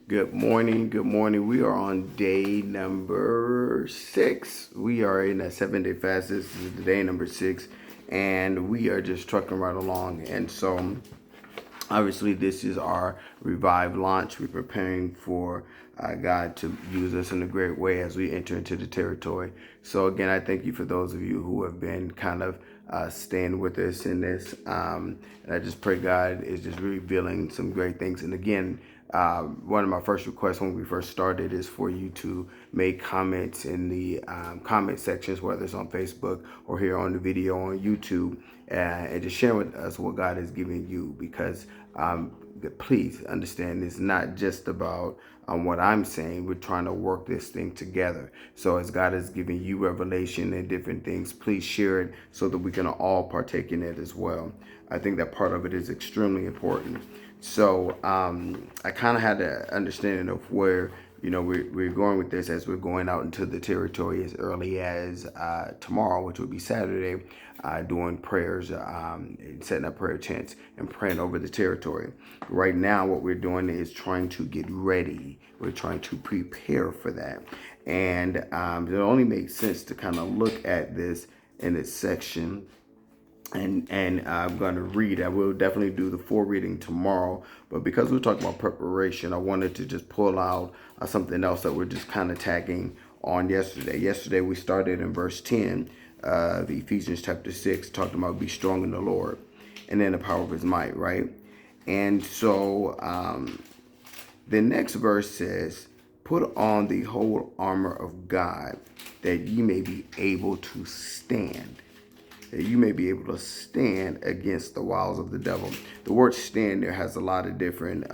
Good morning. Good morning. We are on day number 6. We are in a 7-day fast. This is the day number 6, and we are just trucking right along. And so, obviously, this is our revived launch. We're preparing for God to use us in a great way as we enter into the territory. So, again, I thank you for those of you who have been kind of staying with us in this. And I just pray God is just revealing some great things. And again, one of my first requests when we first started is for you to make comments in the comment sections, whether it's on Facebook or here on the video on YouTube, and just share with us what God has given you, because please understand it's not just about what I'm saying. We're trying to work this thing together. So as God has given you revelation and different things, please share it so that we can all partake in it as well. I think that part of it is extremely important. So I kind of had an understanding of where we're going with this as we're going out into the territory as early as tomorrow, which will be Saturday, doing prayers, setting up prayer chants and praying over the territory. Right now, what we're doing is trying to get ready. We're trying to prepare for that. And it only makes sense to kind of look at this in its section. And I'm going to read. I will definitely do the full reading tomorrow. But because we're talking about preparation, I wanted to just pull out something else that we're just kind of tagging on yesterday. Yesterday we started in verse 10 of Ephesians chapter 6, talking about be strong in the Lord and in the power of his might, right? And so the next verse says, put on the whole armor of God that ye may be able to stand. That you may be able to stand against the wiles of the devil. The word stand there has a lot of different,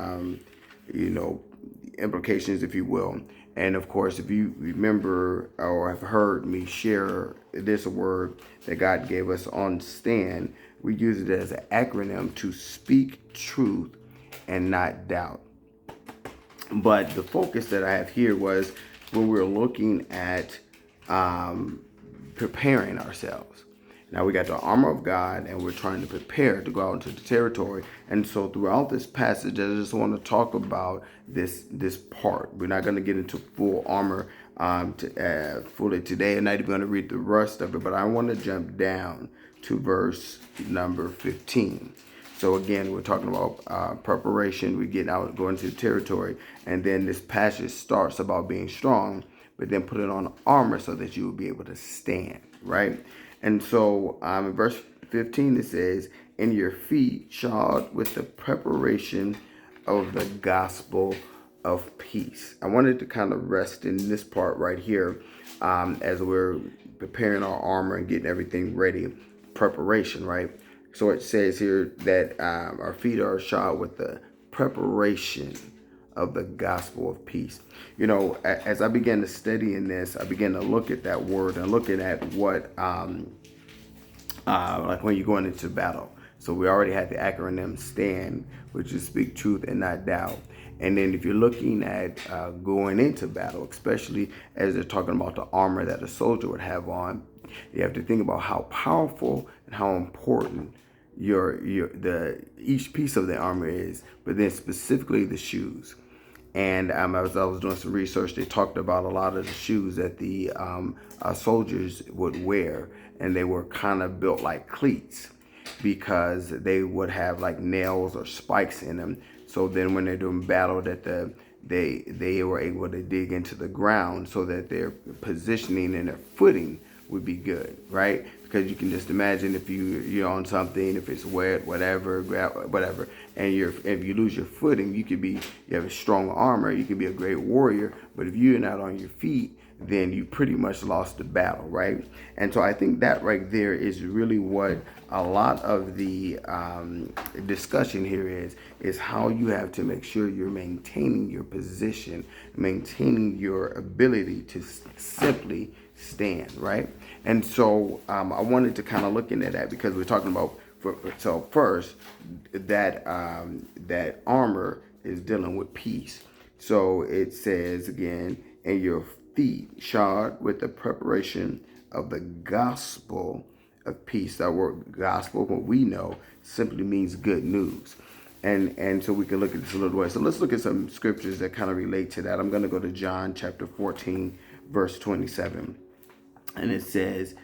implications, if you will. And of course, if you remember or have heard me share this word that God gave us on stand, we use it as an acronym to speak truth and not doubt. But the focus that I have here was when we're looking at preparing ourselves. Now we got the armor of God and we're trying to prepare to go out into the territory. And so throughout this passage, I just want to talk about this part. We're not going to get into full armor fully today. I'm not even going to read the rest of it, but I want to jump down to verse number 15. So again, we're talking about preparation. We get out, going to the territory, and then this passage starts about being strong, but then put it on armor so that you will be able to stand, right? And so in verse 15 it says, "In your feet shod with the preparation of the gospel of peace." I wanted to kind of rest in this part right here as we're preparing our armor and getting everything ready. Preparation, right? So it says here that our feet are shod with the preparation of the gospel of peace. As I began to study in this, I began to look at that word and looking at what, like when you're going into battle. So we already had the acronym STAND, which is speak truth and not doubt. And then if you're looking at going into battle, especially as they're talking about the armor that a soldier would have on, you have to think about how powerful and how important each piece of the armor is, but then specifically the shoes. And as I was doing some research, they talked about a lot of the shoes that the soldiers would wear, and they were kind of built like cleats because they would have like nails or spikes in them. So then when they're doing battle, that they were able to dig into the ground so that their positioning and their footing would be good, right? Because you can just imagine if you're on something, if it's wet, whatever, and if you lose your footing, you have a strong armor, you can be a great warrior, but if you're not on your feet, then you pretty much lost the battle, right? And so I think that right there is really what a lot of the discussion here is how you have to make sure you're maintaining your position, maintaining your ability to simply stand, right? And so I wanted to kind of look into that because we're talking about, so first, that armor is dealing with peace. So it says again, "And your feet shod with the preparation of the gospel of peace." That word gospel, what we know, simply means good news. And so we can look at this a little way. So let's look at some scriptures that kind of relate to that. I'm going to go to John chapter 14, verse 27. And it says,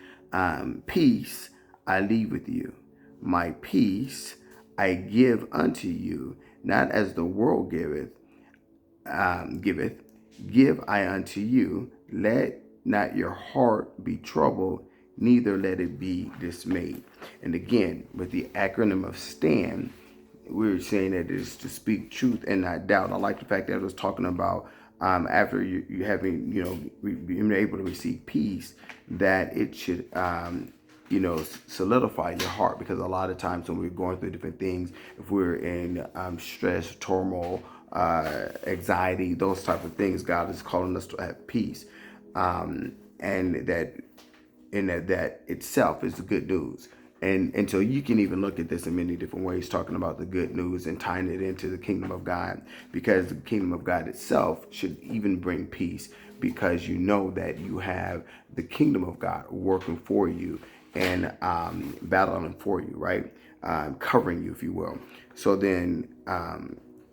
peace I leave with you. My peace I give unto you, not as the world giveth, give I unto you. Let not your heart be troubled, neither let it be dismayed. And again, with the acronym of STAND, we're saying that it is to speak truth and not doubt. I like the fact that it was talking about after you having, being able to receive peace, that it should, solidify your heart. Because a lot of times when we're going through different things, if we're in stress, turmoil, anxiety, those type of things, God is calling us to have peace. And that itself is the good news. And so you can even look at this in many different ways, talking about the good news and tying it into the kingdom of God, because the kingdom of God itself should even bring peace, because you know that you have the kingdom of God working for you and battling for you, right? Covering you, if you will. So then,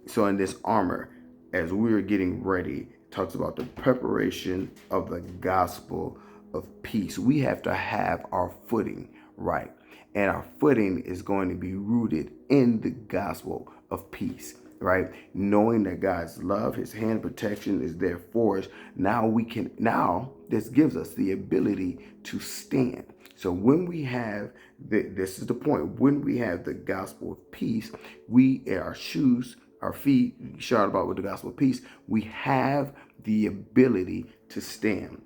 so in this armor, as we're getting ready, it talks about the preparation of the gospel of peace. We have to have our footing right. And our footing is going to be rooted in the gospel of peace, right? Knowing that God's love, his hand protection is there for us. Now this gives us the ability to stand. So when we have, this is the point, when we have the gospel of peace, our shoes, our feet shod about with the gospel of peace, we have the ability to stand.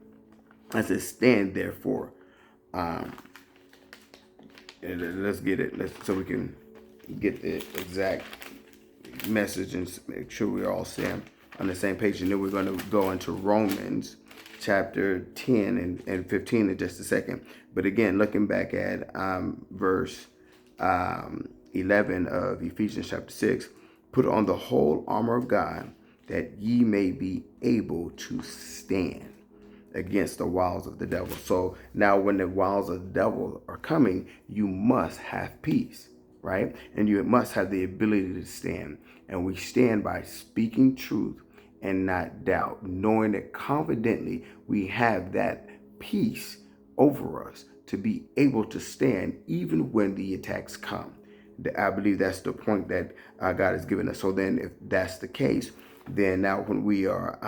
I said, stand therefore. And let's get it, so we can get the exact message and make sure we're all on the same page. And then we're going to go into Romans chapter 10 and 15 in just a second. But again, looking back at verse 11 of Ephesians chapter 6, put on the whole armor of God, that ye may be able to stand against the wiles of the devil. So now when the wiles of the devil are coming, you must have peace, right? And you must have the ability to stand. And we stand by speaking truth and not doubt, knowing that confidently we have that peace over us to be able to stand even when the attacks come. I believe that's the point that God has given us. So then if that's the case, then now when we are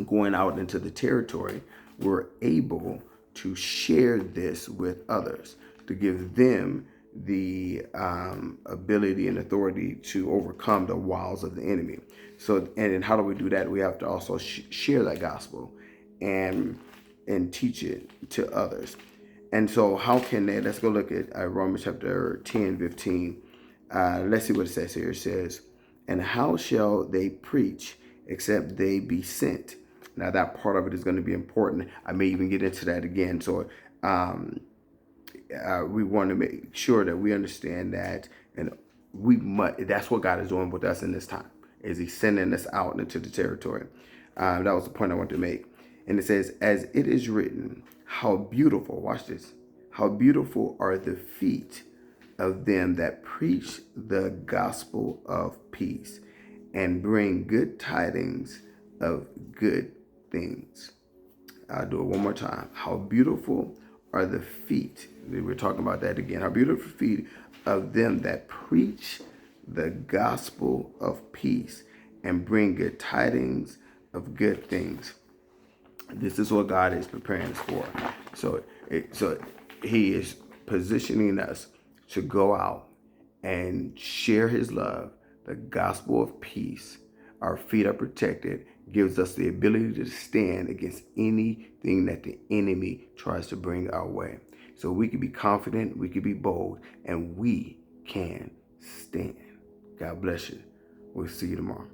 going out into the territory, we're able to share this with others, to give them the ability and authority to overcome the wiles of the enemy. So, and then how do we do that? We have to also share that gospel and teach it to others. And so how can they, let's go look at Romans chapter 10, 15. Let's see what it says here. It says, and how shall they preach except they be sent? Now that part of it is going to be important. I may even get into that again. So we want to make sure that we understand that, and that's what God is doing with us in this time, is he's sending us out into the territory. That was the point I wanted to make. And it says, as it is written, how beautiful, watch this, how beautiful are the feet of them that preach the gospel of peace and bring good tidings of good things. I'll do it one more time. How beautiful are the feet. We're talking about that again. How beautiful feet of them that preach the gospel of peace and bring good tidings of good things. This is what God is preparing us for. So he is positioning us to go out and share his love, the gospel of peace. Our feet are protected, gives us the ability to stand against anything that the enemy tries to bring our way. So we can be confident, we can be bold, and we can stand. God bless you. We'll see you tomorrow.